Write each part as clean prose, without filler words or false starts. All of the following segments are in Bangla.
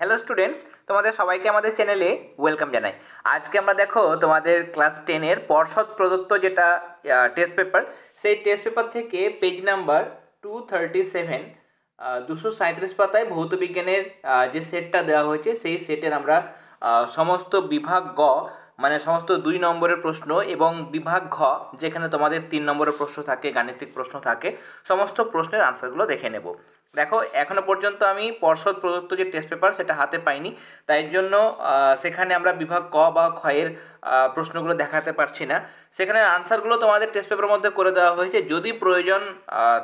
হ্যালো স্টুডেন্টস, তোমাদের সবাইকে আমাদের চ্যানেলে ওয়েলকাম জানাই। আজকে আমরা দেখো তোমাদের ক্লাস 10-এর পর্ষদ প্রদত্ত যেটা টেস্ট পেপার, সেই টেস্ট পেপার থেকে পেজ নাম্বার 237 237 পাতায় ভৌত বিজ্ঞানের যে সেটটা দেওয়া হয়েছে সেই সেটের আমরা সমস্ত বিভাগ গ মানে সমস্ত 2 নম্বরের প্রশ্ন এবং বিভাগ ঘ যেখানে তোমাদের 3 নম্বরের প্রশ্ন থাকে, গাণিতিক প্রশ্ন থাকে, সমস্ত প্রশ্নের আনসারগুলো দেখে নেব। দেখো, এখনো পর্যন্ত আমি পর্ষদ প্রদত্ত যে টেস্ট পেপার সেটা হাতে পাইনি, তাই জন্য সেখানে আমরা বিভাগ ক বা ক্ষয়ের প্রশ্নগুলো দেখাতে পারছি না। সেখানে আনসারগুলো তোমাদের টেস্ট পেপারের মধ্যে করে দেওয়া হয়েছে। যদি প্রয়োজন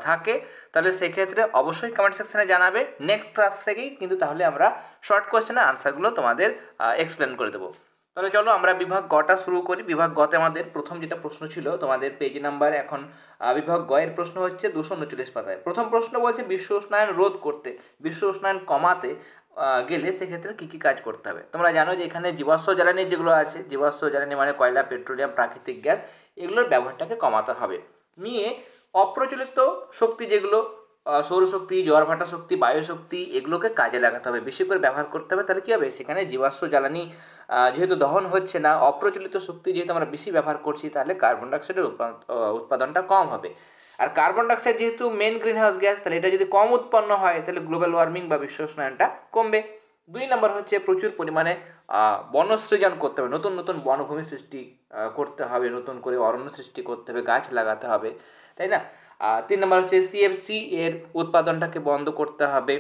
থাকে তাহলে সেক্ষেত্রে অবশ্যই কমেন্ট সেকশনে জানাবে। নেক্সট ক্লাস থেকেই কিন্তু তাহলে আমরা শর্ট কোয়েশ্চেনের আনসারগুলো তোমাদের এক্সপ্লেন করে দেবো। তাহলে চলো আমরা বিভাগ গটা শুরু করি। বিভাগ গতে আমাদের প্রথম যেটা প্রশ্ন ছিল তোমাদের পেজ নাম্বার এখন বিভাগ গ এর প্রশ্ন হচ্ছে 239 পাতায়। প্রথম প্রশ্ন বলছে বিশ্ব উষ্ণায়ন রোধ করতে, বিশ্ব উষ্ণায়ন কমাতে গেলে সেক্ষেত্রে কী কী কাজ করতে হবে। তোমরা জানো যে এখানে জীবাশ্ম জ্বালানি যেগুলো আছে, জীবাশ্ম জ্বালানি মানে কয়লা, পেট্রোলিয়াম, প্রাকৃতিক গ্যাস, এগুলোর ব্যবহারটাকে কমাতে হবে। নিয়ে অপ্রচলিত শক্তি যেগুলো সৌরশক্তি, জোয়ারভাটা শক্তি, বায়ুশক্তি, এগুলোকে কাজে লাগাতে হবে, বেশি করে ব্যবহার করতে হবে। তাহলে কী হবে, সেখানে জীবাশ্ম জ্বালানি যেহেতু দহন হচ্ছে না, অপ্রচলিত শক্তি যেহেতু আমরা বেশি ব্যবহার করছি, তাহলে কার্বন ডাইঅক্সাইডের উৎপাদনটা কম হবে। আর কার্বন ডাইঅক্সাইড যেহেতু মেন গ্রিন হাউস গ্যাস, তাহলে এটা যদি কম উৎপন্ন হয় তাহলে গ্লোবাল ওয়ার্মিং বা বিশ্ব উষ্ণায়নটা কমবে। 2 নম্বর হচ্ছে প্রচুর পরিমাণে বনসৃজন করতে হবে, নতুন নতুন বনভূমি সৃষ্টি করতে হবে, নতুন করে অরণ্য সৃষ্টি করতে হবে, গাছ লাগাতে হবে, তাই না। 3 নম্বর হচ্ছে সিএফসি এর উৎপাদনটাকে বন্ধ করতে হবে।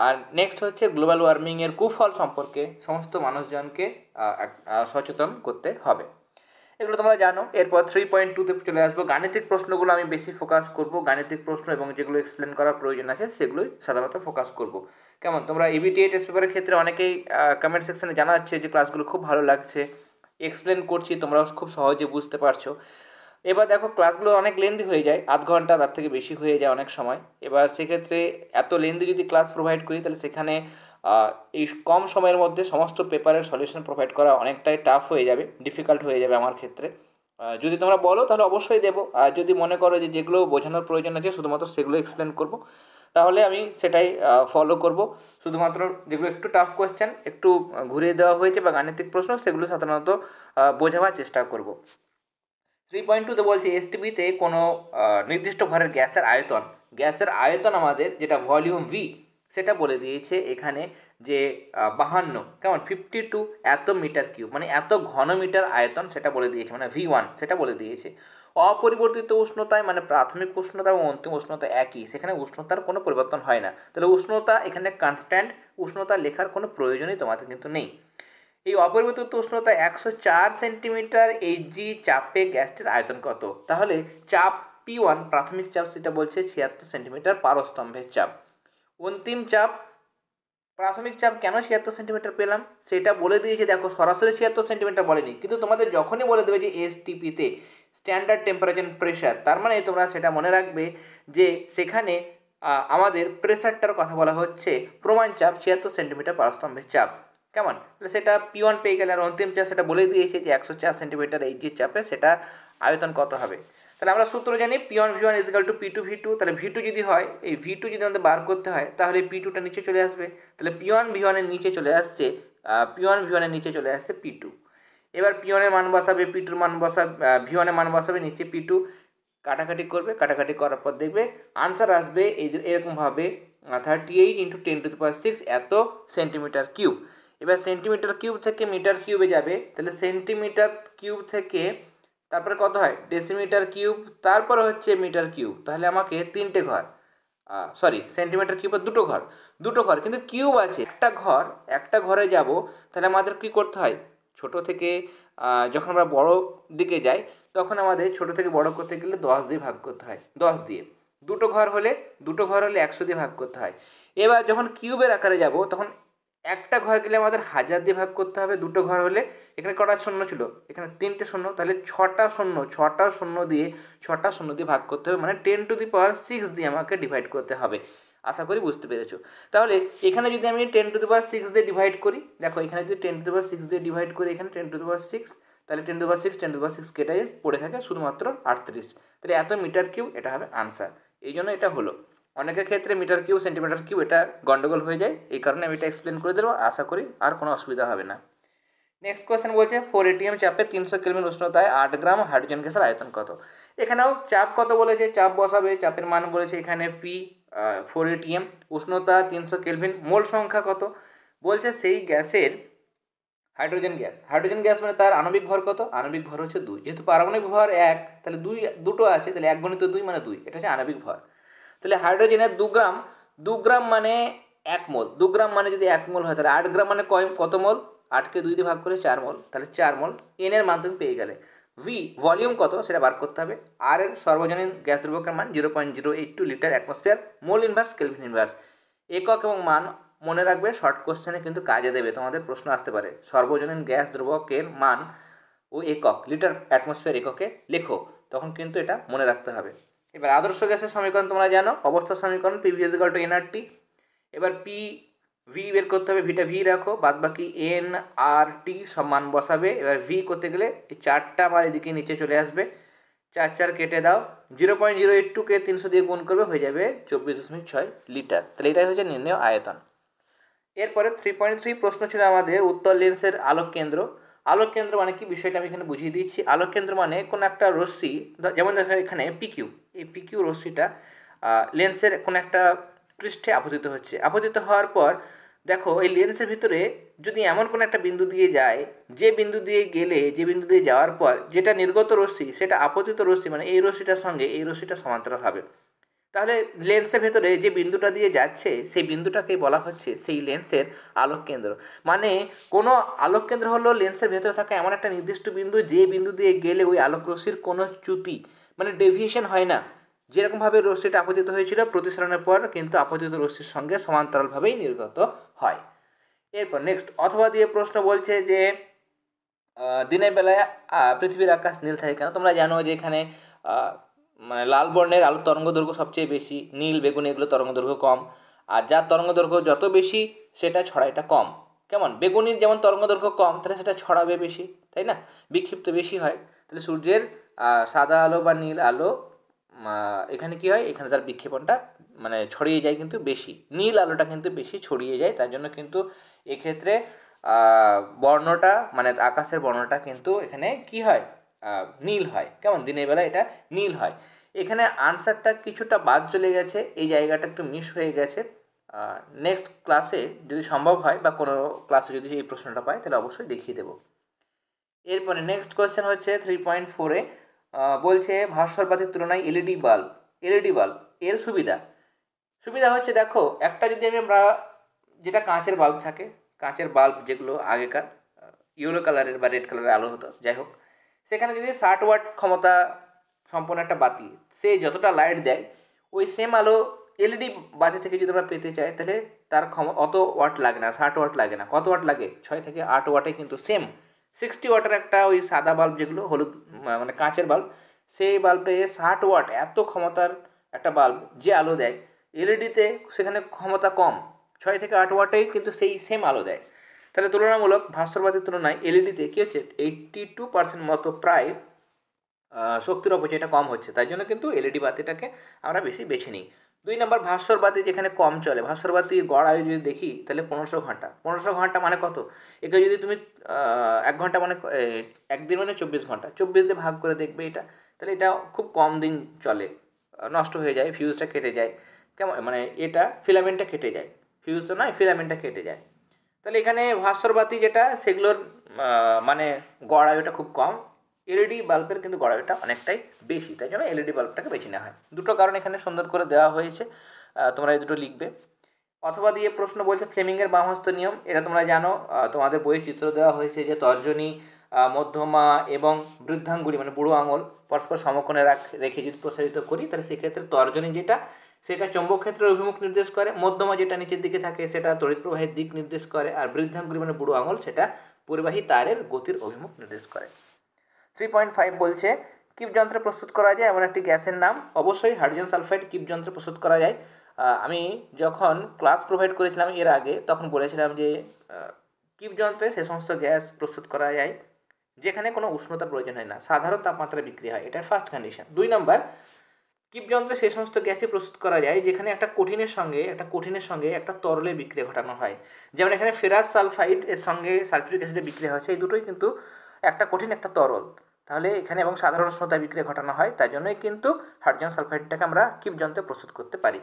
আর নেক্সট হচ্ছে গ্লোবাল ওয়ার্মিংয়ের কুফল সম্পর্কে সমস্ত মানুষজনকে সচেতন করতে হবে। এগুলো তোমরা জানো। এরপর 3.2-তে চলে আসবো। গাণিতিক প্রশ্নগুলো আমি বেশি ফোকাস করব। গাণিতিক প্রশ্ন এবং যেগুলো এক্সপ্লেন করার প্রয়োজন আছে সেগুলোই সাধারণত ফোকাস করব। কেমন, তোমরা ইবিটিএ টেস্ট পেপারের ক্ষেত্রে অনেকেই কমেন্ট সেকশনে জানাচ্ছে যে ক্লাসগুলো খুব ভালো লাগছে, এক্সপ্লেন করছি, তোমরা খুব সহজে বুঝতে পারছো। এবার দেখো, ক্লাসগুলো অনেক লেন্দি হয়ে যায়, আধ ঘন্টা তার থেকে বেশি হয়ে যায় অনেক সময়। এবার সেক্ষেত্রে এত লেন্দি যদি ক্লাস প্রোভাইড করি তাহলে সেখানে এই কম সময়ের মধ্যে সমস্ত পেপারের সলিউশন প্রোভাইড করা অনেকটাই টাফ হয়ে যাবে, ডিফিকাল্ট হয়ে যাবে আমার ক্ষেত্রে। যদি তোমরা বলো তাহলে অবশ্যই দেবো। আর যদি মনে করো যে যেগুলো বোঝানোর প্রয়োজন আছে শুধুমাত্র সেগুলো এক্সপ্লেন করব, তাহলে আমি সেটাই ফলো করব। শুধুমাত্র যেগুলো একটু টাফ কোয়েশ্চেন, একটু ঘুরিয়ে দেওয়া হয়েছে বা গাণিতিক প্রশ্ন, সেগুলো সাধারণত বোঝাবার চেষ্টা করব। 3.2-তে বলছে এসটিপিতে কোনো নির্দিষ্ট ঘরের গ্যাসের আয়তন আমাদের যেটা ভলিউম ভি, সেটা বলে দিয়েছে এখানে যে 52, কেমন 52 এত মিটার কিউব, মানে এত ঘন মিটার আয়তন সেটা বলে দিয়েছে, মানে V1 সেটা বলে দিয়েছে। অপরিবর্তিত উষ্ণতায় মানে প্রাথমিক উষ্ণতা এবং অন্তিম উষ্ণতা একই, সেখানে উষ্ণতার কোনো পরিবর্তন হয় না, তাহলে উষ্ণতা এখানে কনস্ট্যান্ট, উষ্ণতা লেখার কোনো প্রয়োজনই তোমাদের কিন্তু নেই। এই অপরিবর্তিত উষ্ণতা 104 সেন্টিমিটার এইচজি চাপে গ্যাসটির আয়তন কত। তাহলে চাপ P1 প্রাথমিক চাপ, সেটা বলছে 76 সেন্টিমিটার পারস্তম্ভের চাপ। অন্তিম চাপ, প্রাথমিক চাপ কেন 76 সেন্টিমিটার পেলাম সেটা বলে দিয়েছে। দেখো, সরাসরি 76 সেন্টিমিটার বলেনি, কিন্তু তোমাদের যখনই বলে দেবে যে এসটিপিতে স্ট্যান্ডার্ড টেম্পারেচার প্রেশার, তার মানে তোমরা সেটা মনে রাখবে যে সেখানে আমাদের প্রেশারটার কথা বলা হচ্ছে, প্রমাণ চাপ 76 সেন্টিমিটার পারস্তম্ভের চাপ, কেমন। তাহলে সেটা P1 পেয়ে গেলে। আর অন্তিম চাপ সেটা বলে দিয়েছে যে 104 সেন্টিমিটার এই যে চাপে সেটা আয়তন কত হবে। তাহলে আমরা সূত্র জানি P1 V1 = P2 V2। তাহলে V2 যদি হয়, এই V2 যদি আমাদের বার করতে হয় তাহলে P2টা নিচে চলে আসবে। তাহলে P1 V1 এর নিচে চলে আসছে, P1 V1 এর নিচে চলে আসছে P2। এবার P1 এর মান বসাবে, P2 এর মান বসাবে, V1 এর মান বসাবে, নিচে P2, কাটাকাটি করবে, কাটাকাটি করার পর দেখবে আনসার আসবে এরকমভাবে 38 × 10⁶ এত সেন্টিমিটার কিউব। এবার সেন্টিমিটার কিউব থেকে মিটার কিউবে যাবে, তাহলে সেন্টিমিটার কিউব থেকে তারপরে কত হয়, ডেসিমিটার কিউব, তারপরে হচ্ছে মিটার কিউব। তাহলে আমাকে 3টে ঘর, সেন্টিমিটার কিউবের দুটো ঘর কিন্তু কিউব আছে একটা ঘরে যাব। তাহলে আমাদের কি করতে হয়, ছোট থেকে যখন আমরা বড় দিকে যাই তখন আমাদের ছোট থেকে বড় করতে গেলে 10 দিয়ে ভাগ করতে হয়, 10 দিয়ে। দুটো ঘর হলে 100 দিয়ে ভাগ করতে হয়। এবার যখন কিউবের আকারে যাব তখন একটা ঘর গেলে আমাদের 1000 দিয়ে ভাগ করতে হবে। দুটো ঘর হলে, এখানে কটা শূন্য ছিল, এখানে 3টে শূন্য, তাহলে 6টা শূন্য দিয়ে ভাগ করতে হবে, মানে 10⁶ দিয়ে আমাকে ডিভাইড করতে হবে। আশা করি বুঝতে পেরেছো। তাহলে এখানে যদি আমি 10⁶ দিয়ে ডিভাইড করি, দেখো এখানে যদি 10⁶ দিয়ে ডিভাইড করি, এখানে 10⁶, তাহলে 10⁶ কেটে পড়ে থাকে শুধুমাত্র 38। তাহলে এত মিটার কিউব, এটা হবে আনসার। এই জন্য এটা হলো। অনেকের ক্ষেত্রে মিটার কিউব সেন্টিমিটার কিউব এটা গন্ডগোল হয়ে যায়, এই কারণে আমি এটা এক্সপ্লেন করে দেবো, আশা করি আর কোনো অসুবিধা হবে না। নেক্সট কোয়েশ্চেন বলছে 4 ATM চাপে 300 কেলভিন উষ্ণতায় 8 গ্রাম হাইড্রোজেন গ্যাসের আয়তন কত। এখানেও চাপ কত বলেছে, চাপ বসাবে, চাপের মান বলেছে এখানে পি, 4 ATM, উষ্ণতা 300 কেলভিন, মোল সংখ্যা কত বলছে সেই গ্যাসের হাইড্রোজেন গ্যাস মানে তার আণবিক ভর কত, আণবিক ভর হচ্ছে 2, যেহেতু পারমাণবিক ভর 1 তাহলে দুটো আছে, তাহলে 1 গুণিত 2 মানে 2, এটা হচ্ছে আণবিক ভর। তাহলে হাইড্রোজেনের 2 গ্রাম মানে 1 মোল, 2 গ্রাম মানে যদি 1 মোল হয় তাহলে 8 গ্রাম মানে কত মোল, 8কে 2 দিয়ে ভাগ করে 4 মোল, তাহলে 4 মোল। এন এর মান তুমি পেয়ে গেলে। ভি ভলিউম কত সেটা বার করতে হবে। আর এর সর্বজনীন গ্যাস দ্রব্যকের মান 0.082 litre atmosphere, mole inverse kelvin inverse. একক এবং মান মনে রাখবে, শর্ট কোশ্চেনে কিন্তু কাজে দেবে, তোমাদের প্রশ্ন আসতে পারে। সর্বজনীন গ্যাস দ্রব্যকের মান ও একক লিটার অ্যাটমসফিয়ার এককে লেখো, তখন কিন্তু এটা মনে রাখতে হবে। এবার আদর্শ গ্যাসের সমীকরণ তোমরা জানো, অবস্থা সমীকরণ PV = nRT। এবার পি ভি বের করতে হবে, ভিটা ভি রাখো, বাদ বাকি এন আর টি সব মান বসাবে। এবার ভি করতে গেলে এই 4টা আমার এদিকে নিচে চলে আসবে, 4 কেটে দাও, 0.082কে 300 দিয়ে গুণ করবে, হয়ে যাবে 24.6 লিটার। তাহলে এটাই হচ্ছে নির্ণেয় আয়তন। এরপরে 3.3 প্রশ্ন ছিল আমাদের উত্তর লেন্সের আলোক কেন্দ্র। আলোক কেন্দ্র মানে কি বিষয়টা আমি এখানে বুঝিয়ে দিচ্ছি। আলোক কেন্দ্র মানে কোনো একটা রশ্মি, যেমন দেখো এখানে পিকিউ, এই পিকিউ রশ্মিটা লেন্সের কোনো একটা পৃষ্ঠে আপতিত হচ্ছে। আপতিত হওয়ার পর দেখো এই লেন্সের ভিতরে যদি এমন কোনো একটা বিন্দু দিয়ে যায়, যে বিন্দু দিয়ে যাওয়ার পর যেটা নির্গত রশ্মি সেটা আপতিত রশ্মি মানে এই রশ্মিটার সঙ্গে এই রশ্মিটা সমান্তরাল হবে। তাহলে লেন্সের ভেতরে যে বিন্দুটা দিয়ে যাচ্ছে সেই বিন্দুটাকেই বলা হচ্ছে সেই লেন্সের আলোক কেন্দ্র। মানে কোনো আলোক কেন্দ্র হলো লেন্সের ভেতরে থাকা এমন একটা নির্দিষ্ট বিন্দু, যে বিন্দু দিয়ে গেলে ওই আলোক রশ্মির কোনো চ্যুতি মানে ডেভিয়েশন হয় না। যেরকমভাবে রশ্মিটা আপতিত হয়েছিল প্রতিসরণের পর কিন্তু আপতিত রশ্মির সঙ্গে সমান্তরালভাবেই নির্গত হয়। এরপর নেক্সট অথবা দিয়ে প্রশ্ন বলছে যে দিনের বেলায় পৃথিবীর আকাশ নীল থাকে কেন। তোমরা জানো যে এখানে মানে লাল বর্ণের আলোর তরঙ্গ দৈর্ঘ্য সবচেয়ে বেশি, নীল বেগুনি এগুলো তরঙ্গ দৈর্ঘ্য কম। আর যার তরঙ্গ দৈর্ঘ্য যত বেশি সেটা ছড়াইটা কম। কেমন, বেগুনির যেমন তরঙ্গ দৈর্ঘ্য কম তাহলে সেটা ছড়াবে বেশি, তাই না, বিক্ষিপ্ত বেশি হয়। তাহলে সূর্যের সাদা আলো বা নীল আলো এখানে কি হয়, এখানে তার বিক্ষেপণটা মানে ছড়িয়ে যায় কিন্তু বেশি, নীল আলোটা কিন্তু বেশি ছড়িয়ে যায়। তার জন্য কিন্তু এক্ষেত্রে বর্ণটা মানে আকাশের বর্ণটা কিন্তু এখানে কি হয়, নীল হয়। কেমন, দিনের বেলা এটা নীল হয়। এখানে আনসারটা কিছুটা বাদ চলে গেছে, এই জায়গাটা একটু মিস হয়ে গেছে। নেক্সট ক্লাসে যদি সম্ভব হয় বা কোনো ক্লাসে যদি এই প্রশ্নটা পাই তাহলে অবশ্যই দেখিয়ে দেবো। এরপরে নেক্সট কোয়েশ্চেন হচ্ছে 3.4-এ বলছে ভাস্করবাতির তুলনায় এলইডি বাল্ব এর সুবিধা হচ্ছে, দেখো একটা যদি আমরা যেটা কাঁচের বাল্ব থাকে, কাঁচের বাল্ব যেগুলো আগেকার ইয়েলো কালারের বা রেড কালারের আলো হতো, যাই হোক, সেখানে যদি 60 ওয়াট ক্ষমতা সম্পন্ন একটা বাতি, সে যতটা লাইট দেয় ওই সেম আলো এলইডি বাতি থেকে যদি আমরা পেতে চাই তাহলে তার অত ওয়াট লাগে না, 60 ওয়াট লাগে না। কত ওয়াট লাগে, 6 থেকে 8 ওয়াটে কিন্তু সেম 60 ওয়াটের একটা ওই সাদা বাল্ব যেগুলো হলুদ মানে কাঁচের বাল্ব, সেই বাল্বে 60 ওয়াট এত ক্ষমতার একটা বাল্ব যে আলো দেয়, এলইডিতে সেখানে ক্ষমতা কম, 6 থেকে 8 ওয়াটেই কিন্তু সেই সেম আলো দেয়। তাহলে তুলনামূলক ভাস্করবাতির তুলনায় এলইডিতে কী হচ্ছে 82% মতো প্রায় শক্তির অপচয়টা কম হচ্ছে। তাই জন্য কিন্তু এলইডি বাতিটাকে আমরা বেশি বেছে নিই। 2 নম্বর ভাস্কর বাতি যেখানে কম চলে, ভাস্কর বাতির গড় আয়ু যদি দেখি তাহলে 1500 ঘন্টা। 1500 ঘন্টা মানে কত, একে যদি তুমি 1 ঘন্টা মানে একদিন মানে 24 ঘন্টা, 24 দিয়ে ভাগ করে দেখবে এটা, তাহলে এটা খুব কম দিন চলে, নষ্ট হয়ে যায়, ফিউজটা কেটে যায়। কেমন, মানে এটা ফিলামেন্টটা কেটে যায়, ফিউজ তো নয়, ফিলামেন্টটা কেটে যায়। তাহলে এখানে ভাস্কর বাতি যেটা সেগুলোর মানে গড় আয়ুটা খুব কম, এলইডি বাল্বের কিন্তু গড় আয়ুটা অনেকটাই বেশি। তাই জন্য এলইডি বাল্বটাকে বেছে নেওয়া হয়। দুটো কারণ এখানে সুন্দর করে দেওয়া হয়েছে, তোমরা এই দুটো লিখবে। অথবা দিয়ে প্রশ্ন বলছে ফ্লেমিংয়ের বামহস্ত নিয়ম, এটা তোমরা জানো, তোমাদের বইয়ে চিত্র দেওয়া হয়েছে যে তর্জনী, মধ্যমা এবং বৃদ্ধাঙ্গুলি মানে বুড়ো আঙুল পরস্পর সমকোণে রেখে যদি প্রসারিত করি তাহলে সেক্ষেত্রে তর্জনী যেটা সেটা চৌম্বক ক্ষেত্রের অভিমুখ নির্দেশ করে, মধ্যমা যেটা নিচের দিকে থাকে সেটা তড়িৎ প্রবাহের দিক নির্দেশ করে, আর বৃদ্ধাঙ্গুলি মানে বুড়ো আঙুল সেটা পরিবাহী তারের গতির অভিমুখ নির্দেশ করে। 3.5 বলছে কিপ যন্ত্রে প্রস্তুত করা যায় এমন একটি গ্যাসের নাম। অবশ্যই হাইড্রোজেন সালফাইড কিপ যন্ত্রে প্রস্তুত করা যায়। আমি যখন ক্লাস প্রোভাইড করেছিলাম এর আগে তখন বলেছিলাম যে কিপ যন্ত্রে সে সমস্ত গ্যাস প্রস্তুত করা যায় যেখানে কোনো উষ্ণতার প্রয়োজন হয় না, সাধারণ তাপমাত্রায় বিক্রি হয়, এটার ফার্স্ট কন্ডিশন। 2 নম্বর কিপ যন্ত্রে সেই সমস্ত গ্যাসই প্রস্তুত করা যায় যেখানে একটা কঠিনের সঙ্গে একটা তরলের বিক্রিয়া ঘটানো হয়। যেমন এখানে ফেরাস সালফাইড এর সঙ্গে সালফিউরিক অ্যাসিডের বিক্রিয়া হচ্ছে, এই দুটোই কিন্তু একটা কঠিন একটা তরল। তাহলে এখানে এবং সাধারণ উষ্ণতায় বিক্রিয়া ঘটানো হয়, তাই জন্যই কিন্তু হাইড্রোজেন সালফাইডটাকে আমরা কিপ যন্ত্রে প্রস্তুত করতে পারি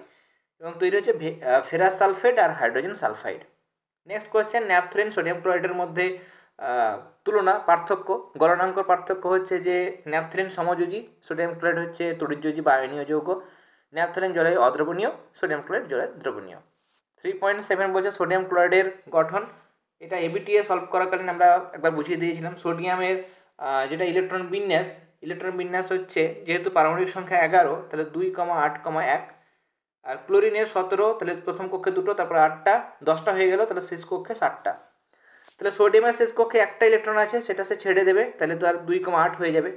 এবং তৈরি হচ্ছে ফেরাস সালফেট আর hydrogen sulphide. Next question, naphthalene sodium ক্লোরাইডের মধ্যে তুলনা পার্থক্য। গলনাঙ্কর পার্থক্য হচ্ছে যে ন্যাপথলিন সমযোজী, সোডিয়াম ক্লোরাইড হচ্ছে তড়িৎযোজী বা আয়নীয় যৌগ। ন্যাপথলিন জলে অদ্রবণীয়, সোডিয়াম ক্লোরাইড জলে দ্রবণীয়। 3.7 বলছে সোডিয়াম ক্লোরাইডের গঠন। এটা এবিটিএ সলভ করাকালীন আমরা একবার বুঝিয়ে দিয়েছিলাম। সোডিয়ামের যেটা ইলেকট্রন বিন্যাস হচ্ছে, যেহেতু পারমাণবিক সংখ্যা 11 তাহলে 2,8,1, আর ক্লোরিনের 17, তাহলে প্রথম কক্ষে 2টো, তারপর 8টা, 10টা হয়ে গেল, তাহলে শেষ কক্ষে 7টা। তাহলে সোডিয়ামের শেষ কক্ষে একটা ইলেকট্রন আছে, সেটা সে ছেড়ে দেবে, তাহলে তো আর 2,8 হয়ে যাবে।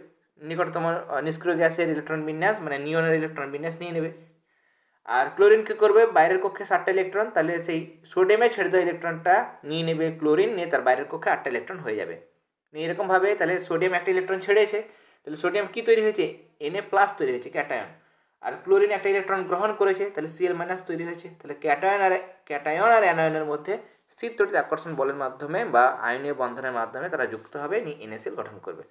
নিকটতম নিষ্ক্রিয় গ্যাসের ইলেকট্রন বিন্যাস মানে নিয়নের ইলেকট্রন বিন্যাস নিয়ে নেবে। আর ক্লোরিন কী করবে, বাইরের কক্ষে 7টা ইলেকট্রন, তাহলে সেই সোডিয়ামে ছেড়ে দেওয়া ইলেকট্রনটা নিয়ে নেবে ক্লোরিন, নিয়ে তার বাইরের কক্ষে 8টা ইলেকট্রন হয়ে যাবে। এরকমভাবে তাহলে সোডিয়াম একটা ইলেকট্রন ছেড়েছে, তাহলে সোডিয়াম কী তৈরি হয়েছে, Na+ তৈরি হয়েছে, ক্যাটায়ন। আর ক্লোরিন একটা ইলেকট্রন গ্রহণ করেছে, তাহলে Cl- তৈরি হয়েছে। তাহলে ক্যাটায়ন আর অ্যানায়নের মধ্যে স্থির তড়িৎ আকর্ষণ বলের মাধ্যমে বা আয়নীয় বন্ধনের মাধ্যমে তারা যুক্ত হবে, নিয়ে NaCl গঠন করবে।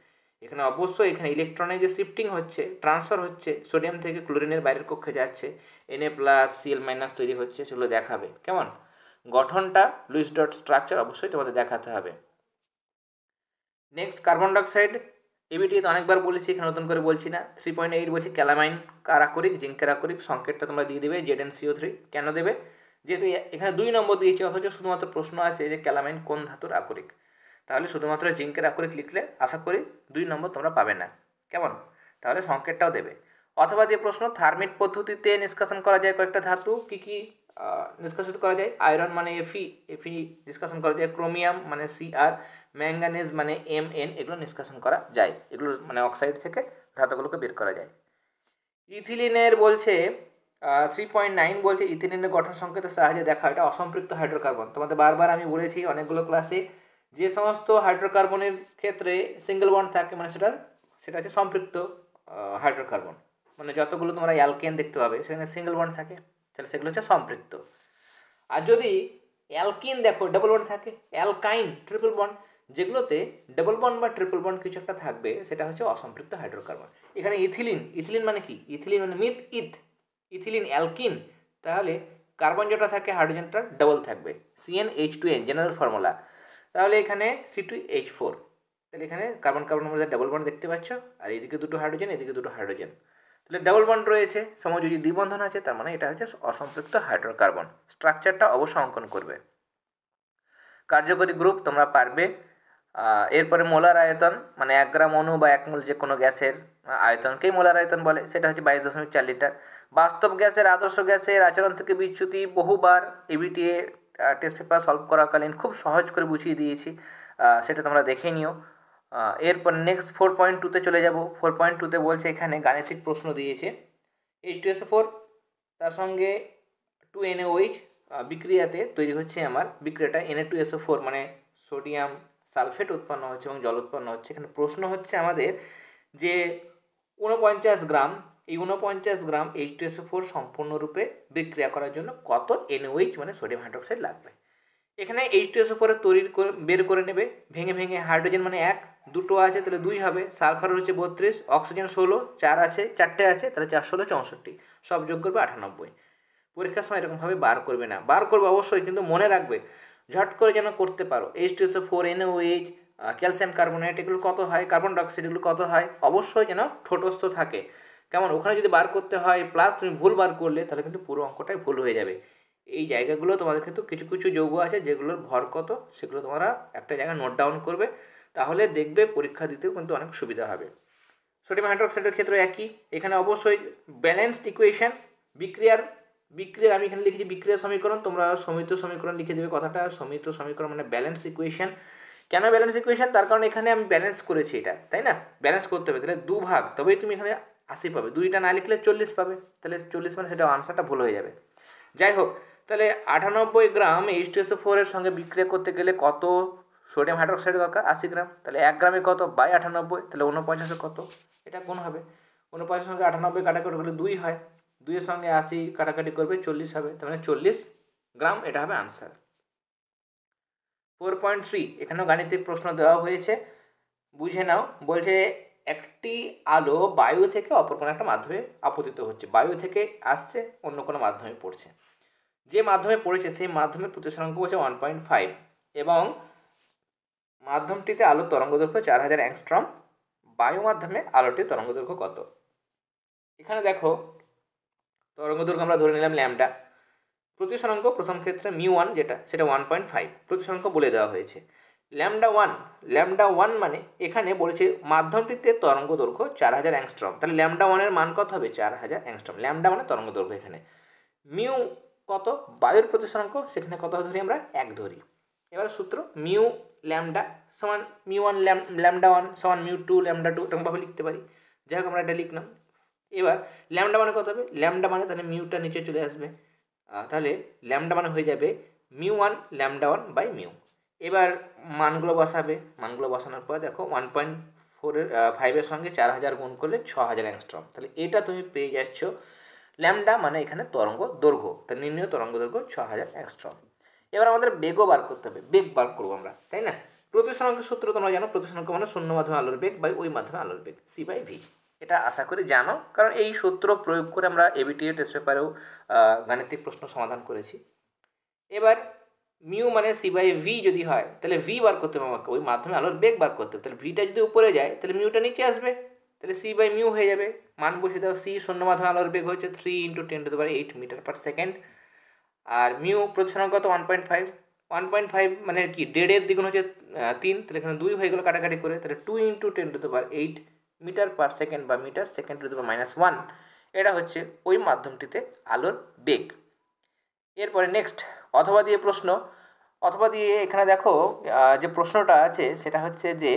এখানে অবশ্যই এখানে ইলেকট্রনের যে শিফটিং হচ্ছে, ট্রান্সফার হচ্ছে, সোডিয়াম থেকে ক্লোরিনের বাইরের কক্ষে যাচ্ছে, Na+, Cl- তৈরি হচ্ছে, সেগুলো দেখাবে। কেমন গঠনটা, লুইস ডট স্ট্রাকচার অবশ্যই তোমাদের দেখাতে হবে। নেক্সট, কার্বন ডাইঅক্সাইড এবিটি তো অনেকবার বলেছি, এখানে নতুন করে বলছি না। 3.8 বলছি ক্যালামাইন কারাকরিক, জিঙ্কের আকরিক, সংকেতটা তোমরা দিয়ে দেবে ZnCO3। কেন দেবে, যেহেতু এখানে 2 নম্বর দিয়েছি, অথচ শুধুমাত্র প্রশ্ন আছে যে ক্যালামাইন কোন ধাতুর আকরিক, তাহলে শুধুমাত্র জিঙ্কের আকরিক লিখলে আশা করি 2 নম্বর তোমরা পাবে না। কেমন, তাহলে সংকেতটাও দেবে। অথবা যে প্রশ্ন, থার্মিট পদ্ধতিতে নিষ্কাশন করা যায় কয়েকটা ধাতু, কী কী নিষ্কাশিত করা যায়, আয়রন মানে Fe নিষ্কাশন করা যায়, ক্রোমিয়াম মানে Cr, ম্যাঙ্গানিজ মানে Mn, এগুলো নিষ্কাশন করা যায়, এগুলো মানে অক্সাইড থেকে ধাতুগুলোকে বের করা যায়। ইথিলিনের বলছে 3.9 বলছে ইথিলিনের গঠন সংকেতের সাহায্যে দেখা, এটা অসম্পৃক্ত হাইড্রোকার্বন। তোমাদের বারবার আমি বলেছি অনেকগুলো ক্লাসে, যে সমস্ত হাইড্রোকার্বনের ক্ষেত্রে সিঙ্গেল বন্ড থাকে মানে সেটা হচ্ছে সম্পৃক্ত হাইড্রোকার্বন। মানে যতগুলো তোমরা অ্যালকেন দেখতে পাবে সেখানে সিঙ্গেল বন্ড থাকে, তাহলে সেগুলো হচ্ছে সম্পৃক্ত। আর যদি অ্যালকিন দেখো ডাবল বন্ড থাকে, অ্যালকাইন ট্রিপল বন্ড, যেগুলোতে ডাবল বন্ড বা ট্রিপল বন্ড কিছু একটা থাকবে সেটা হচ্ছে অসম্পৃক্ত হাইড্রোকার্বন। এখানে ইথিলিন মানে কি, ইথিলিন মানে ইথিলিন অ্যালকিন, তাহলে কার্বন যেটা থাকে হাইড্রোজেনটা ডাবল থাকবে, CnH2n জেনারেল ফর্মুলা। তাহলে এখানে C2H4, তাহলে এখানে কার্বনের মধ্যে ডাবল বন্ড দেখতে পাচ্ছ, আর এদিকে দুটো হাইড্রোজেন, এদিকে দুটো হাইড্রোজেন, তাহলে ডাবল বন্ড রয়েছে, সমযোজী দ্বিবন্ধন আছে, তার মানে এটা হচ্ছে অসম্পৃক্ত হাইড্রোকার্বন। স্ট্রাকচারটা অবশ্যই অঙ্কন করবে। কার্যকরী গ্রুপ তোমরা পারবে। এরপরে মোলার আয়তন, মানে 1 গ্রাম অণু বা 1 মোল যে কোনো গ্যাসের আয়তনকেই মোলার আয়তন বলে, সেটা হচ্ছে 22.4 লিটার। বাস্তব গ্যাসের আদর্শ গ্যাসের আচরণ থেকে বিচ্যুতি বহুবার এবিটিএ টেস্ট পেপার সলভ করাকালীন খুব সহজ করে বুঝিয়ে দিয়েছি, সেটা তোমরা দেখে নিও। এরপর নেক্সট 4.2-তে চলে যাব। 4.2-তে বলছে এখানে গাণিতিক প্রশ্ন দিয়েছে, H2SO4 তার সঙ্গে 2NaOH বিক্রিয়াতে তৈরি হচ্ছে আমার বিক্রিয়াটা Na2SO4 মানে সোডিয়াম সালফেট উৎপন্ন হচ্ছে এবং জল উৎপন্ন হচ্ছে। এখানে প্রশ্ন হচ্ছে আমাদের যে 49 গ্রাম, এই 49 গ্রাম H2SO4 সম্পূর্ণরূপে বিক্রিয়া করার জন্য কত NaOH মানে সোডিয়াম হাইড্রোক্সাইড লাগবে। এখানে H2SO4 বের করে নেবে ভেঙে ভেঙে, হাইড্রোজেন মানে 1, 2টো আছে তাহলে 2 হবে, সালফার হচ্ছে 32, অক্সিজেন 16, 4টে আছে তাহলে 4 16 64, সব যোগ করবে 98। পরীক্ষার সময় এরকমভাবে বার করবে না, বার করবে অবশ্যই, কিন্তু মনে রাখবে ঝট করে যেন করতে পারো। H2SO4, NaOH, ক্যালসিয়াম কার্বনেট এগুলো কত হয়, কার্বন ডাইঅক্সাইড এগুলো কত হয়, অবশ্যই যেন ঠোঁটস্থ থাকে। কেমন, ওখানে যদি বার করতে হয় প্লাস তুমি ভুল বার করলে তাহলে কিন্তু পুরো অঙ্কটাই ভুল হয়ে যাবে। এই জায়গাগুলো তোমাদের কিন্তু কিছু কিছু যৌগ আছে যেগুলোর ভর কত সেগুলো তোমরা একটা জায়গায় নোট ডাউন করবে, তাহলে দেখবে পরীক্ষা দিতেও কিন্তু অনেক সুবিধা হবে। সোডিয়াম হাইড্রোক্সাইডের ক্ষেত্রে একই, এখানে অবশ্যই ব্যালেন্সড ইকুয়েশন, বিক্রিয়ার আমি এখানে লিখেছি বিক্রিয়ার সমীকরণ, তোমরা সমিত সমীকরণ লিখে দেবে কথাটা। সমিত সমীকরণ মানে ব্যালেন্স ইকুয়েশন। কেন ব্যালেন্স ইকুয়েশন, তার কারণ এখানে আমি ব্যালেন্স করেছি, এটা তাই না, ব্যালেন্স করতে হবে, তাহলে 2 ভাগ, তবেই তুমি এখানে 80 পাবে, 2টা না লিখলে 40 পাবে, তাহলে 40 মানে সেটা আনসারটা ভুল হয়ে যাবে। যাই হোক, তাহলে 98 গ্রাম H2SO4 এর সঙ্গে বিক্রিয়া করতে গেলে কত সোডিয়াম হাইড্রোক্সাইড দরকার, 80 গ্রাম, তাহলে 1 গ্রামে কত বাই 98, তাহলে 49 কত, এটা গুণ হবে, 49 সঙ্গে 98 কাটাকাটি করলে 2 হয়, 2-এর সঙ্গে 80 কাটাকাটি করবে 40 হবে, তার মানে 40 গ্রাম, এটা হবে আনসার। 4.3 এখানেও গাণিতিক প্রশ্ন দেওয়া হয়েছে, বুঝে নাও। বলছে একটি আলো বায়ু থেকে অপর কোনো একটা মাধ্যমে আপতিত হচ্ছে, বায়ু থেকে আসছে, অন্য কোনো মাধ্যমে পড়ছে, যে মাধ্যমে পড়েছে সেই মাধ্যমের প্রতিসরাঙ্ক হচ্ছে 1.5 এবং মাধ্যমটিতে আলোর তরঙ্গদৈর্ঘ্য 4000 অ্যাংস্ট্রম, বায়ু মাধ্যমে আলোটির তরঙ্গদৈর্ঘ্য কত? এখানে দেখো তরঙ্গদৈর্ঘ্য আমরা ধরে নিলাম ল্যামডা, প্রতিসরাঙ্ক প্রথম ক্ষেত্রে μ1 যেটা সেটা 1.5, প্রতিসরাঙ্ক বলে দেওয়া হয়েছে। ল্যামডা ওয়ান মানে এখানে বলেছে মাধ্যমটিতে তরঙ্গদৈর্ঘ্য 4000 অ্যাংস্ট্রম, তাহলে ল্যামডা ওয়ানের মান কত হবে? 4000 অ্যাংস্ট্রম। ল্যামডা মানে তরঙ্গদৈর্ঘ্য, এখানে মিউ কত? বায়ুর প্রতিসরাঙ্ক, সেখানে কত ধরি আমরা? 1 ধরি। এবার সূত্র মিউ ল্যামডা সমান μ1 ল্যামডা ওয়ান সমান μ2 ল্যামডা টু, এরকমভাবে লিখতে পারি। যাই হোক আমরা এটা লিখলাম। এবার ল্যামডা মানে কত হবে? ল্যামডা মানে তাহলে মিউটা নিচে চলে আসবে, তাহলে ল্যামডা মানে হয়ে যাবে μ1 ল্যামডা ওয়ান বাই মিউ। এবার মানগুলো বসাবে, মানগুলো বসানোর পর দেখো 1.5-এর সঙ্গে 4000 গুণ করলে 6000 অ্যাংস্ট্রম, তাহলে এটা তুমি পেয়ে যাচ্ছ ল্যামডা মানে এখানে তরঙ্গ দৈর্ঘ্য, তাহলে নির্ণয় তরঙ্গ দৈর্ঘ্য 6000 অ্যাংস্ট্রম। এবার আমাদের বেগও বার করতে হবে, বেগ বার করবো আমরা, তাই না? প্রতিসরাঙ্কের সূত্র তোমরা জানো, প্রতিসরাঙ্ক মানে শূন্য মাধ্যমে আলোর বেগ বাই ওই মাধ্যমে আলোর বেগ, c/v। এটা আশা করি জানো, কারণ এই সূত্র প্রয়োগ করে আমরা এবিটিএ টেস্ট পেপারেও গাণিতিক প্রশ্ন সমাধান করেছি। এবার মিউ মানে c/v যদি হয়, তাহলে v বার করতে হবে আমাকে, ওই মাধ্যমে আলোর বেগ বার করতে হবে। তাহলে ভিটা যদি উপরে যায় তাহলে মিউটা নিচে আসবে, তাহলে c/μ হয়ে যাবে। মান বসে দাও, c শূন্য মাধ্যমে আলোর বেগ হচ্ছে 3 × 10⁸ মিটার পার সেকেন্ড, আর মিউ প্রতিসরাঙ্ক কত? 1.5। 1.5 মানে কি? 1.5-এর দ্বিগুণ হচ্ছে 3, তাহলে এখানে 2 হয়ে গেল কাটাকাটি করে, তাহলে 2 × 10⁸ মিটার পার সেকেন্ড বা মিটার সেকেন্ড টু দি পাওয়ার -1, এটা হচ্ছে ওই মাধ্যমটিতে আলোর বেগ। এরপরে নেক্সট অথবা দিয়ে প্রশ্ন। অথবা দিয়ে এখানে দেখো যে প্রশ্নটা আছে সেটা হচ্ছে যে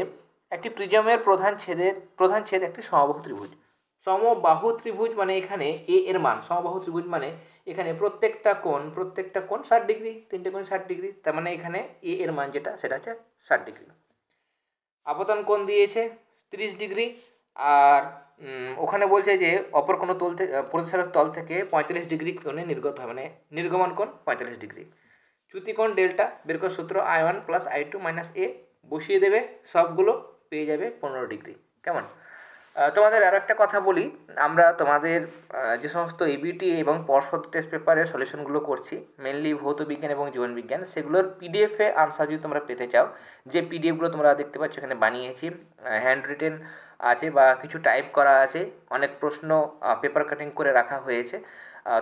একটি প্রিজমের প্রধান ছেদ একটি সমবাহু ত্রিভুজ। সমবাহু ত্রিভুজ মানে এখানে এ এর মান, সমবাহু ত্রিভুজ মানে এখানে প্রত্যেকটা কোণ 60 ডিগ্রি, তিনটে কোণ 60 ডিগ্রি, তার মানে এখানে এ এর মান যেটা সেটা হচ্ছে 60 ডিগ্রি। আপতন কোণ দিয়েছে 30 ডিগ্রি, আর ওখানে বলছে যে অপর কোনো প্রতিসারক তল থেকে 45 ডিগ্রি কোণে নির্গত হয়, মানে নির্গমন কোণ 45 ডিগ্রি। চ্যুতিকোণ ডেল্টা বের করার সূত্র I1 + I2 - a, বসিয়ে দেবে সবগুলো, পেয়ে যাবে 15 ডিগ্রি। কেমন? তোমাদের আরও একটা কথা বলি, আমরা তোমাদের যে সমস্ত এবিটি এবং পর্ষদ টেস্ট পেপারের সলিউশনগুলো করছি, মেনলি ভৌত বিজ্ঞান এবং জীবনবিজ্ঞান, সেগুলোর পিডিএফে আনসার যদি তোমরা পেতে চাও, যে পিডিএফগুলো তোমরা দেখতে পাচ্ছ এখানে বানিয়েছি, হ্যান্ড রিটেন আছে বা কিছু টাইপ করা আছে, অনেক প্রশ্ন পেপার কাটিং করে রাখা হয়েছে।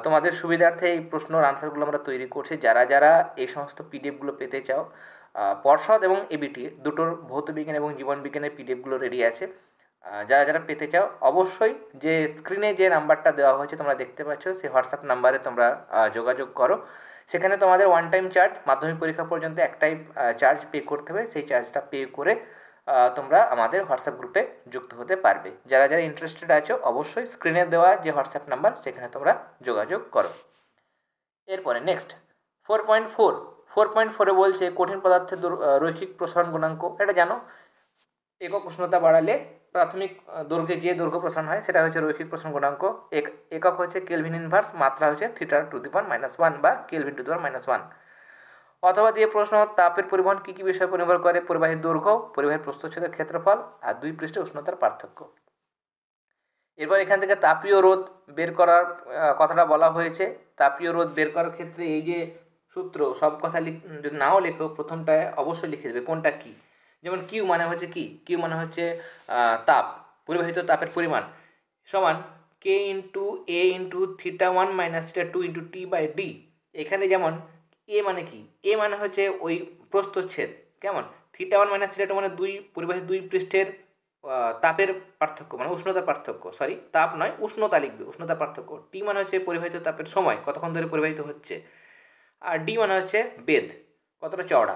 তোমাদের সুবিধার্থে এই প্রশ্নের আনসারগুলো আমরা তৈরি করছি। যারা যারা এই সমস্ত পিডিএফগুলো পেতে চাও, পর্ষদ এবং এবিটি দুটোর ভৌত বিজ্ঞান এবং জীবনবিজ্ঞানের পিডিএফগুলো রেডি আছে। যারা যারা পেতে চাও অবশ্যই যে স্ক্রিনে যে নাম্বারটা দেওয়া হয়েছে তোমরা দেখতে পাচ্ছ, সেই হোয়াটসঅ্যাপ নাম্বারে তোমরা যোগাযোগ করো। সেখানে তোমাদের ওয়ান টাইম চার্জ, মাধ্যমিক পরীক্ষা পর্যন্ত একটাই চার্জ পে করতে হবে, সেই চার্জটা পে করে তোমরা আমাদের হোয়াটসঅ্যাপ গ্রুপে যুক্ত হতে পারবে। যারা যারা ইন্টারেস্টেড আছো অবশ্যই স্ক্রিনে দেওয়া যে হোয়াটসঅ্যাপ নাম্বার সেখানে তোমরা যোগাযোগ করো। এরপরে নেক্সট 4.4 বলছে কঠিন পদার্থের রৈখিক প্রসারণ গুণাঙ্ক। এটা জানো, একক উষ্ণতা বাড়ালে প্রাথমিক দৈর্ঘ্যে যে দৈর্ঘ্য প্রসারণ হয় সেটা হচ্ছে রৈখিক প্রসারণ গুণাঙ্ক। একক হচ্ছে কেলভিন ইনভার্স, মাত্রা হচ্ছে θ⁻⁻1 বা Kelvin⁻⁻1। অথবা দিয়ে প্রশ্ন, তাপের পরিবহন কী কী বিষয় উপর নির্ভর করে? পরিবাহীর দৈর্ঘ্য, পরিবাহীর প্রস্থচ্ছেদের ক্ষেত্রফল, আর দুই পৃষ্ঠে উষ্ণতার পার্থক্য। এরপর এখান থেকে তাপীয় রোধ বের করার কথাটা বলা হয়েছে। তাপীয় রোধ বের করার ক্ষেত্রে এই যে সূত্র, সব কথা যদি নাও লেখো প্রথমটায় অবশ্যই লিখে দেবে কোনটা কী। যেমন কিউ মানে হচ্ছে কি? কিউ মানে হচ্ছে তাপ, পরিবাহিত তাপের পরিমাণ সমান K × A × θ1 - θ2 × T/d। এখানে যেমন এ মানে কি? এ মানে হচ্ছে ওই প্রস্থচ্ছেদ, কেমন? θ1 - θ2 মানে পরিবাহীর দুই পৃষ্ঠের তাপের পার্থক্য, মানে উষ্ণতার পার্থক্য, সরি তাপ নয় উষ্ণতা লিখবে, উষ্ণতার পার্থক্য। টি মানে হচ্ছে পরিবাহিত তাপের সময়, কতক্ষণ ধরে পরিবাহিত হচ্ছে, আর ডি মানে হচ্ছে বেধ, কতটা চওড়া,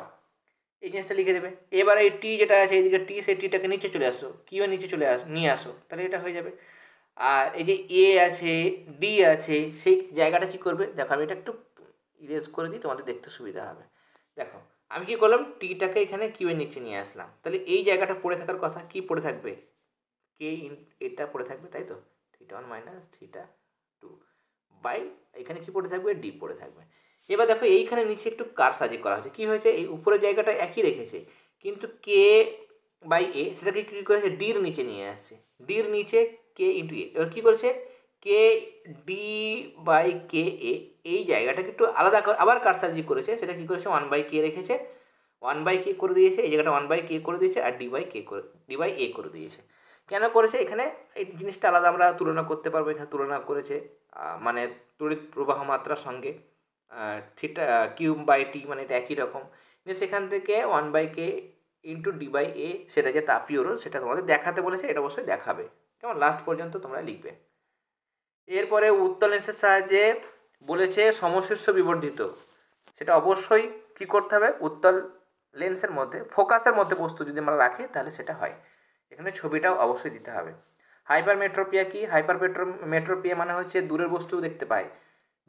এই জিনিসটা লিখে দেবে। এবার এই টি যেটা আছে এইদিকে টি, সেই টিটাকে নিচে চলে আসো, কিউ নিচে নিয়ে আসো, তাহলে এটা হয়ে যাবে। আর এই যে এ আছে, ডি আছে, সেই জায়গাটা কী করবে দেখো, আমি এটা একটু ইরেজ করে দিই, তোমাদের দেখতে সুবিধা হবে। দেখো আমি কী করলাম, টিটাকে এখানে কিউ এর নিচে নিয়ে আসলাম, তাহলে এই জায়গাটা পড়ে থাকার কথা, কি পড়ে থাকবে? কে এটা পড়ে থাকবে, তাই তো? θ1 মাইনাস θ2 বাই এখানে কি পড়ে থাকবে, ডি পড়ে থাকবে। এবার দেখো এইখানে নিচে একটু কারসাজি করা হয়েছে, কী হয়েছে, এই উপরের জায়গাটা একই রেখেছে কিন্তু কে বাই এ সেটাকে কী করেছে, ডির নিচে নিয়ে আসছে, ডির নিচে কে ইন্টু এ। এবার কী করেছে, কে ডি বাই কে এ, এই জায়গাটাকে একটু আলাদা আবার কারসাজি করেছে, সেটা কী করেছে, 1/k রেখেছে, 1/k করে দিয়েছে, এই জায়গাটা 1/k করে দিয়েছে, আর ডি বাই এ করে দিয়েছে। কেন করেছে, এখানে এই জিনিসটা আলাদা আমরা তুলনা করতে পারবো, এখানে তুলনা করেছে মানে তড়িৎ প্রবাহ মাত্রার সঙ্গে থিটা কিউ বাই টি, মানে এটা একই রকম। সেখান থেকে 1/k ইন্টু ডি বাই এ, সেটা যে তাপীয় রোধ সেটা তোমাদের দেখাতে বলেছে, এটা অবশ্যই দেখাবে, কেমন, লাস্ট পর্যন্ত তোমরা লিখবে। এরপরে উত্তল লেন্সের সাহায্যে বলেছে সমশীর্ষ বিবর্ধিত, সেটা অবশ্যই কী করতে হবে, উত্তল লেন্সের মধ্যে ফোকাসের মধ্যে বস্তু যদি আমরা রাখি তাহলে সেটা হয়, এখানে ছবিটাও অবশ্যই দিতে হবে। হাইপারমেট্রোপিয়া কি, হাইপারমেট্রোপিয়া মানে হচ্ছে দূরের বস্তু দেখতে পায়।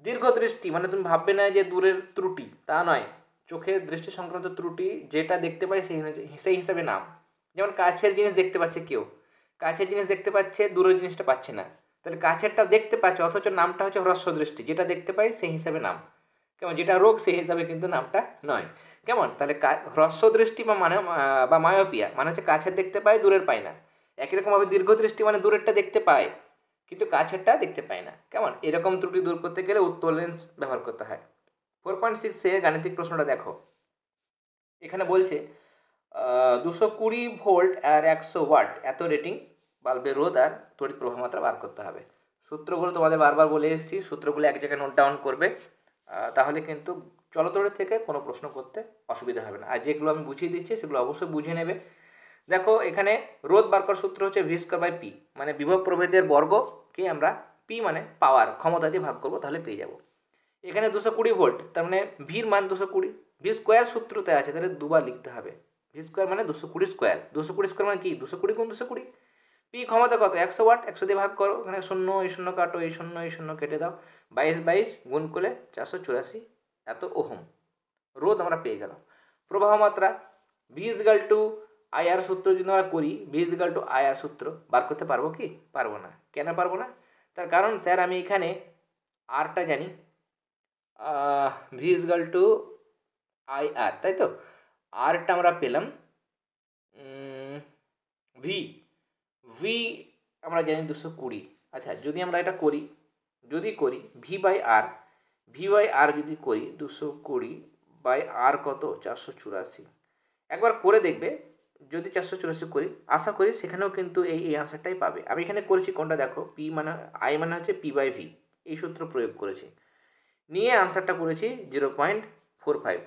দীর্ঘদৃষ্টি মানে তুমি ভাববে না যে দূরের ত্রুটি, তা নয়, চোখের দৃষ্টি সংক্রান্ত ত্রুটি যেটা দেখতে পাই সেই হিসাবে নাম। যেমন কাছের জিনিস দেখতে পাচ্ছে কেউ, কাছের জিনিস দেখতে পাচ্ছে, দূরের জিনিসটা পাচ্ছে না, তাহলে কাছেরটা দেখতে পাচ্ছে অথচ নামটা হচ্ছে হ্রস্ব দৃষ্টি, যেটা দেখতে পাই সেই হিসাবে নাম, কেমন, যেটা রোগ সেই হিসাবে কিন্তু নামটা নয়, কেমন। তাহলে হ্রস্ব দৃষ্টি বা মায়োপিয়া মানে হচ্ছে কাছের দেখতে পায়, দূরের পায় না। একই রকমভাবে দীর্ঘদৃষ্টি মানে দূরেরটা দেখতে পায় কিন্তু কাছেরটা দেখতে পায় না, কেমন। এরকম ত্রুটি দূর করতে গেলে উত্তল লেন্স ব্যবহার করতে হয়। 4.6 গাণিতিক প্রশ্নটা দেখো, এখানে বলছে 220 ভোল্ট আর 100 ওয়াট এত রেটিং বাল্বের রোধ আর তড়িৎ প্রবাহ মাত্রা বার করতে হবে। সূত্রগুলো তোমাদের বারবার বলে এসেছি, সূত্রগুলো এক জায়গায় নোট ডাউন করবে, তাহলে কিন্তু চলতড়িৎ থেকে কোনো প্রশ্ন করতে অসুবিধা হবে না। আর যেগুলো আমি বুঝিয়ে দিচ্ছি সেগুলো অবশ্যই বুঝে নেবে। দেখো এখানে রোধ বার করার সূত্র হচ্ছে ভি স্কয়ার বাই পি, মানে বিভব প্রভেদের বর্গকে আমরা পি মানে পাওয়ার ক্ষমতা দিয়ে ভাগ করবো, তাহলে পেয়ে যাব। এখানে 220 ভোল্ট, তার মানে ভির মান 220, ভি স্কোয়ার সূত্রতে আছে, তাহলে দুবার লিখতে হবে। ভি স্কোয়ার মানে 220 স্কোয়ার, 220 স্কোয়ার মানে কি, 220 গুণ 220। পি ক্ষমতা কত, 100 ওয়াট, 100 দিয়ে ভাগ করো, এখানে শূন্য এই শূন্য কাটো, এই শূন্য কেটে দাও, 22 গুণ করলে 484 এত ওহম রোধ আমরা পেয়ে গেলাম। প্রবাহ মাত্রা ভি ইজিক্যাল টু আইআর সূত্র যদি আমরা করি, ভি ইজিক্যাল টু আইআর সূত্র বার করতে পারবো কি, পারবো না। কেন পারবো না, তার কারণ স্যার আমি এখানে আরটা জানি, ভি ইজিক্যাল টু আইআর, তাই তো, আরটা আমরা পেলাম ভি, ভি আমরা জানি 220। আচ্ছা যদি আমরা এটা করি, যদি করি ভি বাই আর যদি করি 220 বাই আর কত, 484, একবার করে দেখবে, যদি 484 করি আশা করি সেখানেও কিন্তু এই আনসারটাই পাবে। আমি এখানে করেছি কোনটা দেখো, পি মানে আই মানে হচ্ছে পি বাই ভি, এই সূত্র প্রয়োগ করেছি, নিয়ে আনসারটা করেছি 0.45।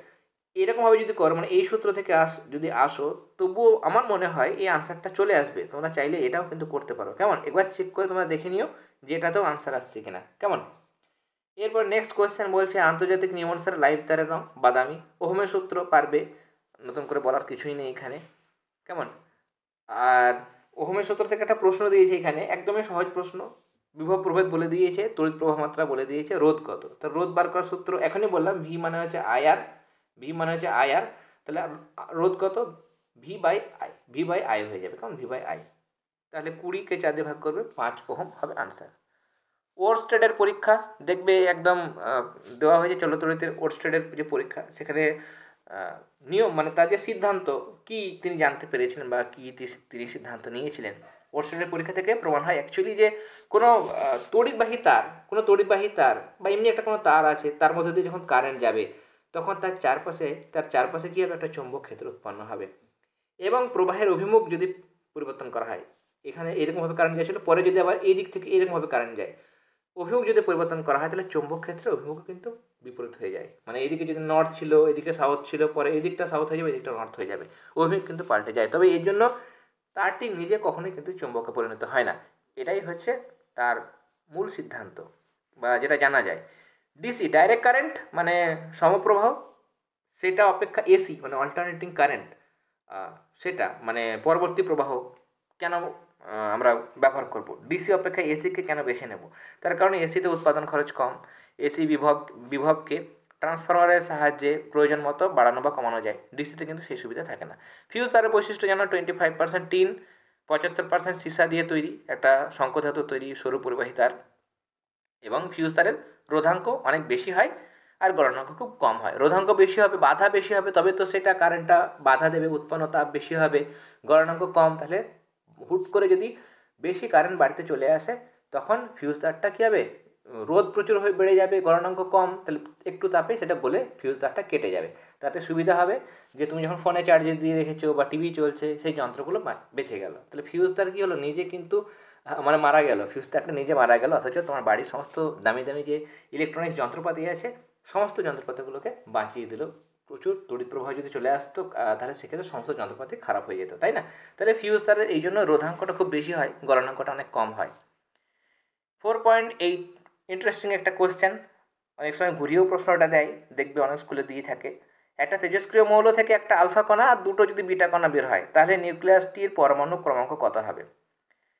এরকমভাবে যদি করো, মানে এই সূত্র থেকে যদি আসো, তবুও আমার মনে হয় এই আনসারটা চলে আসবে। তোমরা চাইলে এটাও কিন্তু করতে পারো, কেমন, একবার চেক করে তোমরা দেখে নিও যে এটাতেও আনসার আসছে কিনা, কেমন। এরপর নেক্সট কোয়েশ্চেন বলছে আন্তর্জাতিক নিয়ম অনুসারে লাইভ তারের রং বাদামি, ওহমের সূত্র পারবে, নতুন করে বলার কিছুই নেই এখানে, কেমন। আর ওহমের সূত্র থেকে একটা প্রশ্ন দিয়েছে এখানে, একদমই সহজ প্রশ্ন, বিভব প্রভেদ বলে দিয়েছে, তড়িৎ প্রবাহ মাত্রা বলে দিয়েছে, রোধ কত। তো রোধ বার করার সূত্র এখনই বললাম, ভি মানে হচ্ছে আইআর, তাহলে রোধ কত, ভি বাই আই হয়ে যাবে, কারণ ভি বাই আই, তাহলে 20কে 4 দিয়ে ভাগ করবে, 5 ওহম হবে আনসার। ওরস্টেডের পরীক্ষা দেখবে একদম দেওয়া হয়েছে, চলতড়িতের ওরস্টেডের যে পরীক্ষা, সেখানে নিয়ম মানে তার যে সিদ্ধান্ত কি তিনি জানতে পেরেছিলেন বা কি তিনি সিদ্ধান্ত নিয়েছিলেন। ওরস্টেডের পরীক্ষা থেকে প্রমাণ হয় অ্যাকচুয়ালি যে কোনো তড়িৎবাহী তার বা এমনি একটা কোনো তার আছে, তার মধ্যে দিয়ে যখন কারেন্ট যাবে তখন তার চারপাশে কী হবে, একটা চৌম্বক ক্ষেত্র উৎপন্ন হবে, এবং প্রবাহের অভিমুখ যদি পরিবর্তন করা হয়, এখানে এরকমভাবে কারেন্ট যাচ্ছিল, পরে যদি আবার এই দিক থেকে এরকমভাবে কারেন্ট যায়, অভিমুখ যদি পরিবর্তন করা হয় তাহলে চৌম্বক ক্ষেত্রে অভিমুখ কিন্তু বিপরীত হয়ে যায়, মানে এইদিকে যদি নর্থ ছিল এদিকে সাউথ ছিল, পরে এই দিকটা সাউথ হয়ে যাবে, এদিকটা নর্থ হয়ে যাবে, অভিমুখ কিন্তু পাল্টে যায়। তবে এর জন্য তারটি নিজে কখনোই কিন্তু চৌম্বকে পরিণত হয় না, এটাই হচ্ছে তার মূল সিদ্ধান্ত বা যেটা জানা যায়। ডিসি ডাইরেক্ট কারেন্ট মানে সমপ্রবাহ, সেটা অপেক্ষা এসি মানে অল্টারনেটিং কারেন্ট, সেটা মানে পরবর্তী প্রবাহ কেন আমরা ব্যবহার করব, ডিসি অপেক্ষা এসিকে কেন বেছে নেব, তার কারণে এসিতে উৎপাদন খরচ কম, এসি বিভবকে ট্রান্সফরমারের সাহায্যে প্রয়োজন মতো বাড়ানো বা কমানো যায়, ডিসিতে কিন্তু সেই সুবিধা থাকে না। ফিউজ তারের বৈশিষ্ট্য যেন 25% টিন 75% সীসা দিয়ে তৈরি একটা শঙ্কধাতু তৈরি সরু পরিবাহী তার, এবং ফিউজ তারের রোধাঙ্ক অনেক বেশি হয় আর গলনাঙ্ক খুব কম হয়। রোধাঙ্ক বেশি হবে, বাধা বেশি হবে, তবে তো সেটা কারেন্টটা বাধা দেবে, উৎপন্ন তাপ বেশি হবে। গলনাঙ্ক কম, তাহলে হুট করে যদি বেশি কারেন্ট বাড়িতে চলে আসে তখন ফিউজ তারটা কী হবে, রোদ প্রচুর হয়ে বেড়ে যাবে, গলনাঙ্ক কম, তাহলে একটু তাপে সেটা গলে ফিউজ তারটা কেটে যাবে। তাতে সুবিধা হবে যে তুমি যখন ফোনে চার্জে দিয়ে রেখেছো বা টিভি চলছে সেই যন্ত্রগুলো বেঁচে গেল। তাহলে ফিউজ তার কী হলো, নিজে কিন্তু মানে মারা গেল, ফিউজ তারটা নিজে মারা গেল, অথচ তোমার বাড়ির সমস্ত দামি দামি যে ইলেকট্রনিক্স যন্ত্রপাতি আছে সমস্ত যন্ত্রপাতিগুলোকে বাঁচিয়ে দিল। প্রচুর তড়িৎ প্রবাহ যদি চলে আসতো তাহলে সেক্ষেত্রে সমস্ত যন্ত্রপাতি খারাপ হয়ে যেত, তাই না? তাহলে ফিউজ তারের এই জন্য রোধাঙ্কটা খুব বেশি হয়, গলনাঙ্কটা অনেক কম হয়। 4.8 ইন্টারেস্টিং একটা কোয়েশ্চেন, অনেক সময় ঘুরিয়েও প্রশ্নটা দেয়, দেখবে অনেক স্কুলে দিয়ে থাকে। একটা তেজস্ক্রিয় মৌল থেকে একটা আলফা কণা আর দুটো যদি বিটা কণা বের হয় তাহলে নিউক্লিয়াসটির পরমাণু ক্রমাঙ্ক কত হবে?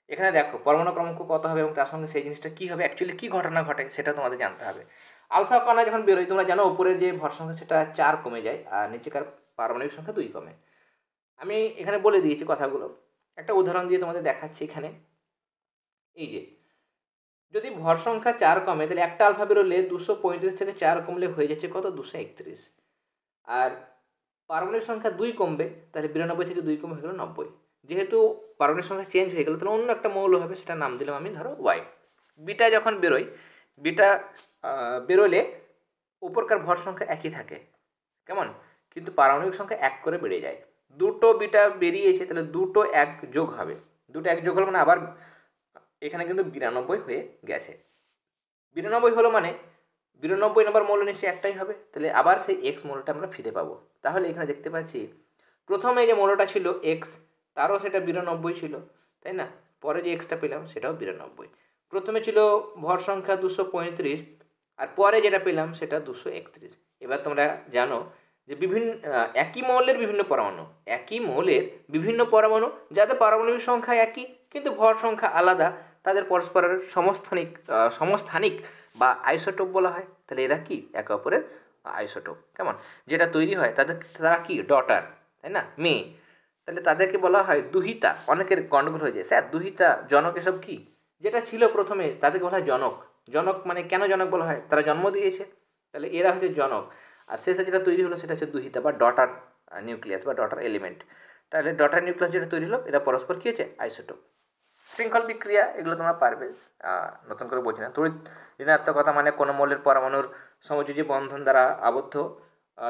এখানে দেখো পরমাণু ক্রমাঙ্ক কত হবে এবং তার সঙ্গে সেই জিনিসটা কী হবে, অ্যাকচুয়ালি কী ঘটনা ঘটে সেটা তোমাদের জানতে হবে। আলফা কণা যখন বেরোয় তোমরা জানো উপরের যে ভর সংখ্যা সেটা 4 কমে যায় আর নিচেকার পারমাণবিক সংখ্যা 2 কমে। আমি এখানে বলে দিয়েছি কথাগুলো, একটা উদাহরণ দিয়ে তোমাদের দেখাচ্ছি। এখানে এই যে যদি ভর সংখ্যা 4 কমে তাহলে একটা আলফা বেরোলে 235 থেকে 4 কমলে হয়ে যাচ্ছে কত, 231। আর পারমাণবিক সংখ্যা 2 কমবে, তাহলে 92 থেকে 2 কমে হয়ে গেল 90। যেহেতু পারমাণবিক সংখ্যা চেঞ্জ হয়ে গেল তাহলে অন্য একটা মৌল হবে, সেটা নাম দিলাম আমি ধরো ওয়াই। বিটা যখন বেরোয়, বিটা বেরোলে উপরকার ভর সংখ্যা একই থাকে, কেমন, কিন্তু পারমাণবিক সংখ্যা 1 করে বেড়ে যায়। দুটো বিটা বেরিয়েছে তাহলে দুটো 1 যোগ হবে, দুটো 1 যোগ হলো মানে আবার এখানে কিন্তু 92 হয়ে গেছে। 92 হলো মানে 92 নম্বর মৌল নিশ্চয়ই একটাই হবে, তাহলে আবার সেই এক্স মৌলটা আমরা ফিরে পাবো। তাহলে এখানে দেখতে পাচ্ছি প্রথমে যে মৌলটা ছিল এক্স, তারও সেটা 92 ছিল, তাই না? পরে যে এক্সটা পেলাম সেটাও 92। প্রথমে ছিল ভর সংখ্যা 235 আর পরে যেটা পেলাম সেটা 231। এবার তোমরা জানো যে একই মৌলের বিভিন্ন পরমাণু, একই মৌলের বিভিন্ন পরমাণু যাদের পারমাণবিক সংখ্যা একই কিন্তু ভর সংখ্যা আলাদা, তাদের পরস্পরের সমস্থানিক বা আইসোটোপ বলা হয়। তাহলে এরা কি একে অপরের আইসোটোপ, কেমন, যেটা তৈরি হয় তারা কি ডটার, তাই না, মেয়ে, তাহলে তাদেরকে বলা হয় দুহিতা। অনেকের গণ্ডগোল হয়ে যায়, স্যার দুহিতা জনক এসব কি, যেটা ছিল প্রথমে তাদেরকে বলা হয় জনক। জনক মানে কেন জনক বলা হয়, তারা জন্ম দিয়েছে, তাহলে এরা হচ্ছে জনক। আর শেষে যেটা তৈরি হলো সেটা হচ্ছে দুহিতা বা ডটার নিউক্লিয়াস বা ডটার এলিমেন্ট। তাহলে ডটার নিউক্লিয়াস যেটা তৈরি হলো এরা পরস্পর কী হচ্ছে, আইসোটোপ। শৃঙ্খল বিক্রিয়া এগুলো তোমরা পারবে, নতুন করে বলছি না। তড়িৎ ঋণাত্মকতা মানে কোনো মৌলের পরমাণুর সমযোজী বন্ধন দ্বারা আবদ্ধ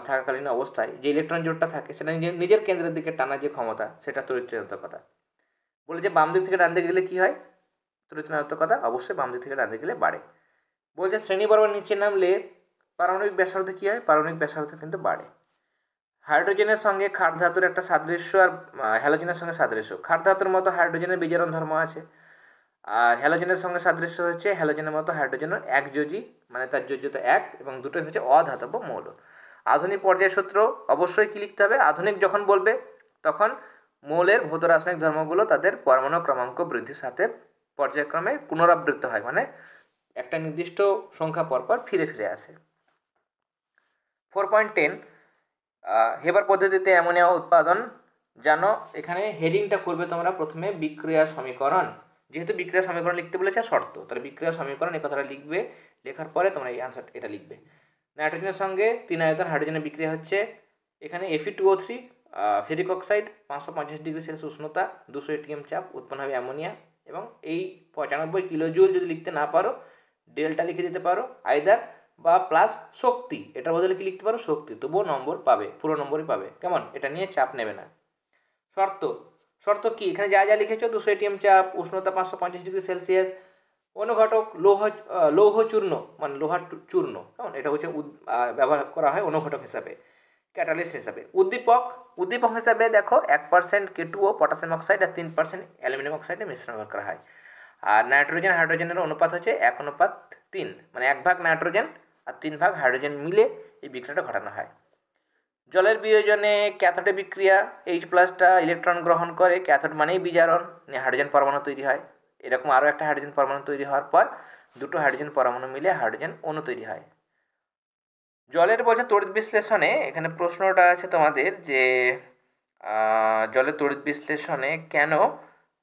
থাকাকালীন অবস্থায় যে ইলেকট্রন জোটটা থাকে সেটা নিজের কেন্দ্রের দিকে টানার যে ক্ষমতা সেটা তড়িৎ ঋণাত্মকতা। বলে যে বাম দিক থেকে ডান দিকে গেলে কী হয়, তড়িৎ ঋণাত্মকতা অবশ্যই বাম দিক থেকে ডান দিকে গেলে বাড়ে। বলছে শ্রেণী বরাবর নিচে নামলে পারমাণবিক ব্যাসার্ধ কী হয়, পারমাণবিক ব্যাসার্ধ কিন্তু বাড়ে। হাইড্রোজেনের সঙ্গে ক্ষার ধাতুর একটা সাদৃশ্য আর হ্যালোজেনের সঙ্গে সাদৃশ্য। ক্ষার ধাতুর মতো হাইড্রোজেনের বিজারণ ধর্ম আছে, আর হ্যালোজেনের সঙ্গে সাদৃশ্য হচ্ছে হ্যালোজেনের মতো হাইড্রোজেনের একযোজী, মানে তার যোজ্যতা 1 এবং দুটোই হচ্ছে অধাতব মৌল। আধুনিক পর্যায় সূত্র অবশ্যই কী লিখতে হবে, আধুনিক যখন বলবে তখন মৌলের ভৌত রাসায়নিক ধর্মগুলো তাদের পরমাণু ক্রমাঙ্ক বৃদ্ধির সাথে পর্যায়ক্রমে পুনরাবৃত্ত হয়, মানে একটা নির্দিষ্ট সংখ্যা পরপর ফিরে ফিরে আসে। 4.10 হেবার পদ্ধতিতে অ্যামোনিয়া উৎপাদন জানো। এখানে হেডিংটা করবে তোমরা প্রথমে বিক্রিয়া সমীকরণ, যেহেতু বিক্রিয়া সমীকরণ লিখতে বলেছে শর্ত, তাহলে বিক্রিয়া সমীকরণ এই কথাটা লিখবে, লেখার পরে তোমরা এই আনসার এটা লিখবে। নাইট্রোজেনের সঙ্গে 3 আয়তন হাইড্রোজেনের বিক্রিয়া হচ্ছে, এখানে Fe2O3 ferric oxide 550 degree Celsius উষ্ণতা 200 ATM চাপ উৎপন্ন হবে অ্যামোনিয়া, এবং এই 95 কিলোজুল যদি লিখতে না পারো ডেল্টা লিখে দিতে পারো আইদার, বা প্লাস শক্তি, এটার বদলে কি লিখতে পারো শক্তি, তবুও নম্বর পাবে, পুরো নম্বরই পাবে, কেমন, এটা নিয়ে চাপ নেবে না। শর্ত কি, এখানে যা যা লিখেছো 200 ATM চাপ উষ্ণতা 550 ডিগ্রি সেলসিয়াস, অনুঘটক লৌহ চূর্ণ মানে লোহার চূর্ণ, কেমন, এটা হচ্ছে ব্যবহার করা হয় অনুঘটক হিসাবে, ক্যাটালিস্ট হিসাবে। উদ্দীপক হিসাবে দেখো 1% K2O পটাশিয়াম অক্সাইড আর 3% অ্যালুমিনিয়াম অক্সাইডে মিশ্রণ করা হয়। আর নাইট্রোজেন হাইড্রোজেনের অনুপাত হচ্ছে 1:3, মানে 1 ভাগ নাইট্রোজেন আর 3 ভাগ হাইড্রোজেন মিলে এই বিক্রিয়াটা ঘটানো হয়। জলের বিয়োজনে ক্যাথোডে বিক্রিয়া, H+টা ইলেকট্রন গ্রহণ করে, ক্যাথোড মানেই বিজারণ, হাইড্রোজেন পরমাণু তৈরি হয়। এরকম আরও একটা হাইড্রোজেন পরমাণু তৈরি হওয়ার পর দুটো হাইড্রোজেন পরমাণু মিলে হাইড্রোজেন অণু তৈরি হয়। জলের বলছে তড়িৎ বিশ্লেষণে, এখানে প্রশ্নটা আছে তোমাদের যে জলের তড়িৎ বিশ্লেষণে কেন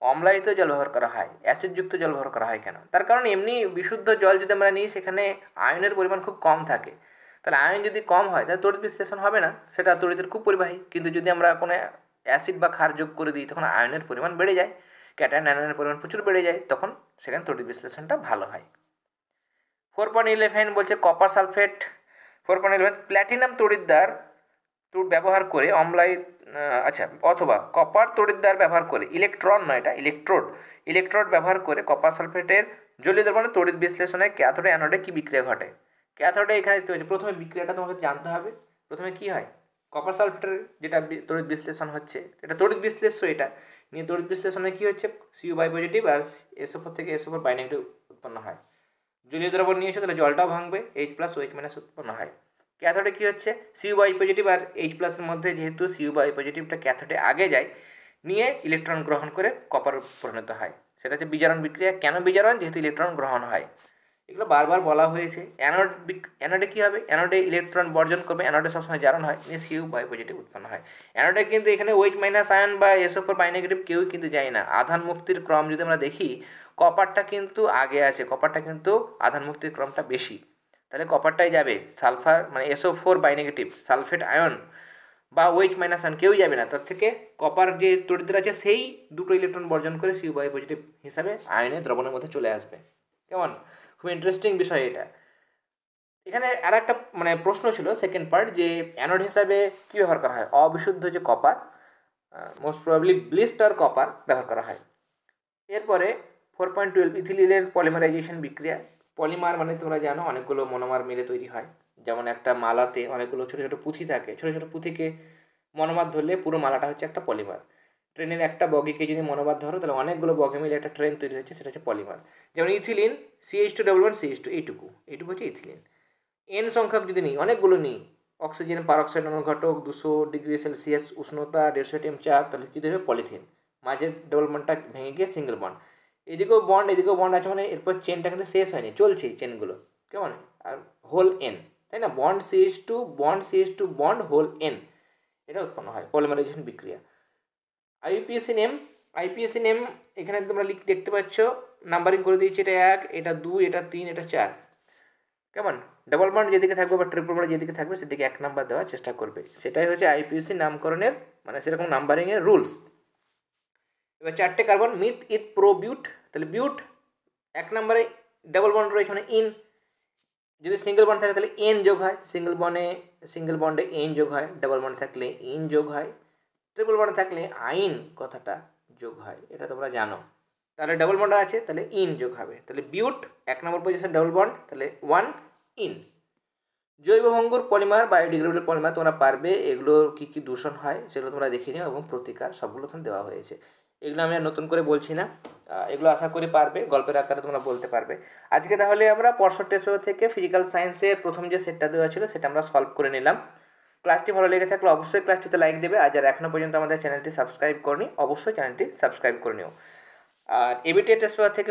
অম্লায়িত জল ব্যবহার করা হয়, অ্যাসিডযুক্ত জল ব্যবহার করা হয় কেন? তার কারণ এমনি বিশুদ্ধ জল যদি আমরা নিই সেখানে আয়নের পরিমাণ খুব কম থাকে। তাহলে আয়ন যদি কম হয় তাহলে তড়িৎ বিশ্লেষণ হবে না, সেটা তড়িতের খুব পরিবাহী। কিন্তু যদি আমরা কোনো অ্যাসিড বা ক্ষার যোগ করে দিই তখন আয়নের পরিমাণ বেড়ে যায়, ক্যাটায়ন আয়নের পরিমাণ প্রচুর বেড়ে যায়, তখন সেখানে তড়িৎ বিশ্লেষণটা ভালো হয়। 4.11 বলছে কপার সালফেট। 4.11 প্ল্যাটিনাম তড়িৎদ্বার ব্যবহার করে অথবা কপার তড়িৎদ্বার ব্যবহার করে, ইলেকট্রন নয়, এটা ইলেকট্রোড ব্যবহার করে কপার সালফেটের জলীয় দ্রবণে তড়িৎ বিশ্লেষণে ক্যাথোডে অ্যানোডে কি বিক্রিয়া ঘটে? ক্যাথোডে এখানে প্রথমে বিক্রিয়াটা তোমাকে জানতে হবে। প্রথমে কি হয়, কপার সালফেটের যেটা তড়িৎ বিশ্লেষণ হচ্ছে, এটা তড়িৎ বিশ্লেষ্য, এটা নিয়ে তড়িৎ বিশ্লেষণে কি হচ্ছে, Cu by positive R SO4 থেকে SO4 বাই নেগেটিভ উৎপন্ন হয়। জলীয় দ্রবণ নিয়েছে তাহলে জলটাও ভাঙবে, H+OH- উৎপন্ন হয়। ক্যাথোডে কী হচ্ছে, Cu বাই পজিটিভ আর H+এর মধ্যে যেহেতু Cu বাই পজিটিভটা ক্যাথোডে আগে যায়, নিয়ে ইলেকট্রন গ্রহণ করে কপার পরিণত হয়। সেটা হচ্ছে বিজারণ বিক্রিয়া। কেন বিজারণ? যেহেতু ইলেকট্রন গ্রহণ হয়। এগুলো বারবার বলা হয়েছে। অ্যানোডে কী হবে, অ্যানোডে ইলেকট্রন বর্জন করবে, অ্যানোডে সবসময় জারণ হয়, নিয়ে Cu বাই পজিটিভ উৎপন্ন হয়। অ্যানোডে কিন্তু এখানে OH- আয়ন বা SO4 বাই নেগেটিভ কেউই কিন্তু যায় না। আধান মুক্তির ক্রম যদি আমরা দেখি, কপারটা কিন্তু আগে আছে, কপারটা কিন্তু আধান মুক্তির ক্রমটা বেশি, তাহলে কপারটাই যাবে। সালফার মানে SO4 by negative sulphate ion বা OH- আয়ন কেউই যাবে না। তার থেকে কপার যে তড়িৎদ্বার আছে সেই দুটো ইলেকট্রন বর্জন করে Cu বাই পজিটিভ হিসাবে আয়নের দ্রবণের মধ্যে চলে আসবে। কেমন? খুব ইন্টারেস্টিং বিষয় এটা। এখানে আর একটা প্রশ্ন ছিল, সেকেন্ড পার্ট, যে অ্যানোড হিসাবে কী ব্যবহার করা হয়? অবিশুদ্ধ যে copper, most probably blister copper ব্যবহার করা হয়। এরপরে 4.12 ইথিলিনের পলিমারাইজেশন বিক্রিয়া। পলিমার মানে তোমরা জানো অনেকগুলো মনোমার মিলে তৈরি হয়। যেমন একটা মালাতে অনেকগুলো ছোটো ছোটো পুঁথি থাকে, ছোটো ছোটো পুঁথিকে মনোমার ধরলে পুরো মালাটা হচ্ছে একটা পলিমার। ট্রেনের একটা বগিকে যদি মনোমার ধরো তাহলে অনেকগুলো বগি মিলে একটা ট্রেন তৈরি হচ্ছে, সেটা হচ্ছে পলিমার। যেমন ইথিলিন CH2 CH2, এইটুকু হচ্ছে ইথিলিন। এন সংখ্যক যদি নিই, অনেকগুলো নিই, অক্সিজেন পারঅক্সাইড অনুঘটক 200 ডিগ্রি সেলসিয়াস উষ্ণতা, 150 ATM চাপ, তাহলে কী দেবে, পলিথিন। মাঝের ডবল বন্ডটা ভেঙে গিয়ে সিঙ্গেল বন্ড, এদিকেও বন্ড আছে, মানে এরপর চেনটা কিন্তু শেষ হয়নি, চলছেই চেনগুলো। কেমন? আর হোল এন, তাই না, bond CH2 bond whole N, এটা উৎপন্ন হয় পলিমারাইজেশন বিক্রিয়া। আইপিএসি নেম এখানে তোমরা দেখতে পাচ্ছ, নাম্বারিং করে দিয়েছি, এটা 1, এটা 2, এটা 3, এটা 4। কেমন? ডাবল বন্ড যেদিকে থাকবে বা ট্রিপল বন্ড যেদিকে থাকবে সেদিকে 1 নাম্বার দেওয়ার চেষ্টা করবে। সেটাই হচ্ছে আইপিএসি নামকরণের সেরকম নাম্বারিংয়ের রুলস। এবার 4টে কার্বন, মিথ ইথ প্রো বিউট, তাহলে বিউট 1 নম্বরে ডাবল বন্ড রয়েছে মানে ইন। যদি সিঙ্গেল বন্ড থাকে তাহলে এন যোগ হয়, সিঙ্গেল বন্ডে এন যোগ হয়, ডাবল বন্ড থাকলে ইন যোগ হয়, ট্রিপল বন্ড থাকলে আইন কথাটা যোগ হয়, এটা তোমরা জানো। তাহলে ডাবল বন্ড আছে তাহলে ইন যোগ হবে, তাহলে বিউট 1 নম্বর পজিশন ডাবল বন্ড, তাহলে 1 ইন। জৈব ভঙ্গুর পলিমার, বায়োডিগ্রেডেবল পলিমার তোমরা পারবে, এগুলোর কী কী দূষণ হয় সেগুলো তোমরা দেখে নিও, এবং প্রতিকার সবগুলো তোমার দেওয়া হয়েছে। এগুলো আমি আর নতুন করে বলছি না, এগুলো আশা করি পারবে, গল্পের আকারে তোমরা বলতে পারবে। আজকে তাহলে আমরা পর্ষদ টেস্ট থেকে ফিজিক্যাল সায়েন্সের প্রথম যে সেটটা দেওয়া ছিল সেটা আমরা সলভ করে নিলাম। ক্লাসটি ভালো লেগে থাকলে অবশ্যই ক্লাসটিতে লাইক দেবে, আর যারা এখনও পর্যন্ত আমাদের চ্যানেলটি সাবস্ক্রাইব করনি অবশ্যই চ্যানেলটি সাবস্ক্রাইব করে নিও। আর এবিটি টেস্ট পেপার থেকে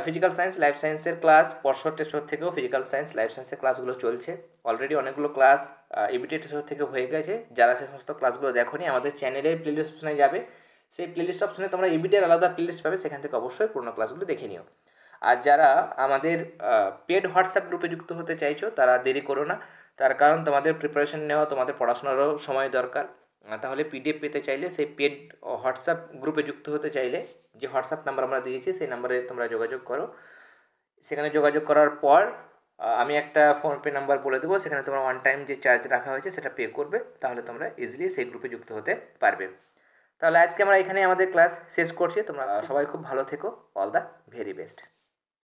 ফিজিক্যাল সায়েন্স লাইফ সায়েন্সের ক্লাস, পর্ষদ টেস্ট পেপার থেকেও ফিজিক্যাল সায়েন্স লাইফ সায়েন্সের ক্লাসগুলো চলছে। অলরেডি অনেকগুলো ক্লাস এবিটি টেস্ট পেপার থেকে হয়ে গেছে। যারা সে সমস্ত ক্লাসগুলো দেখোনি, আমাদের চ্যানেলের প্লেলিস্ট অপশনে যাবে, সেই প্লেলিস্ট অপশনে তোমরা এবিটির আলাদা প্লেলিস্ট পাবে, সেখান থেকে অবশ্যই পুরোনো ক্লাসগুলো দেখে নিও। আর যারা আমাদের পেড হোয়াটসঅ্যাপ গ্রুপে যুক্ত হতে চাইছো তারা দেরি করো না, তার কারণ তোমাদের প্রিপারেশন নেওয়া, তোমাদের পড়াশোনারও সময় দরকার। তাহলে পিডিএফ পেতে চাইলে, সেই পেড হোয়াটসঅ্যাপ গ্রুপে যুক্ত হতে চাইলে যে হোয়াটসঅ্যাপ নাম্বার আমরা দিয়েছি সেই নাম্বারে তোমরা যোগাযোগ করো। সেখানে যোগাযোগ করার পর আমি একটা ফোনপে নাম্বার বলে দেবো, সেখানে তোমরা ওয়ান টাইম যে চার্জ রাখা হয়েছে সেটা পে করবে, তাহলে তোমরা ইজিলি সেই গ্রুপে যুক্ত হতে পারবে। তাহলে আজকে আমরা এখানে আমাদের ক্লাস শেষ করছি। তোমরা সবাই খুব ভালো থেকো, অল দ্য ভেরি বেস্ট।